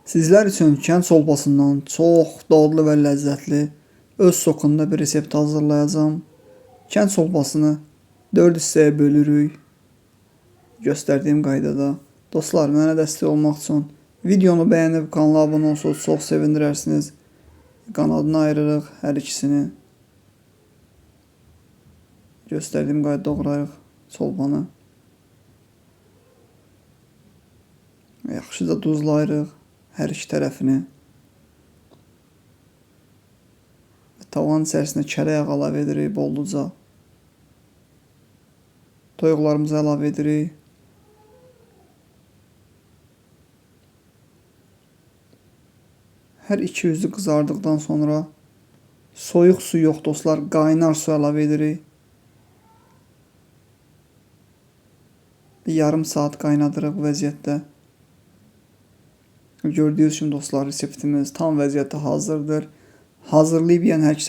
Sizlər üçün kənd şorbasından çox dadlı və ləzzətli öz sokunda bir resept hazırlayacağım. Kənd şorbasını 4 hissəyə bölürük. Göstərdiyim qaydada. Dostlar, mənə dəstək olmaq üçün videonu bəyənib kanala abunə olsanız çox sevindirərsiniz. Qanadını ayırırıq hər ikisini. Göstərdiyim qaydada doğrayırıq şorbanı. Yaxşıca duzlayırıq hər iki tərəfini. Tavanın içərisinə kərə yağı əlavə edirik bolluca. Toyuqlarımızı əlavə edirik. Hər iki yüzü qızardıqdan sonra soyuq su yox dostlar, qaynar su əlavə edirik. Yarım saat qaynadırıq vəziyyətdə. Gördüyünüz kimi dostlar, reseptimiz tam vəziyyətdə hazırdır. Hazırlayıb yeyən hər kəsə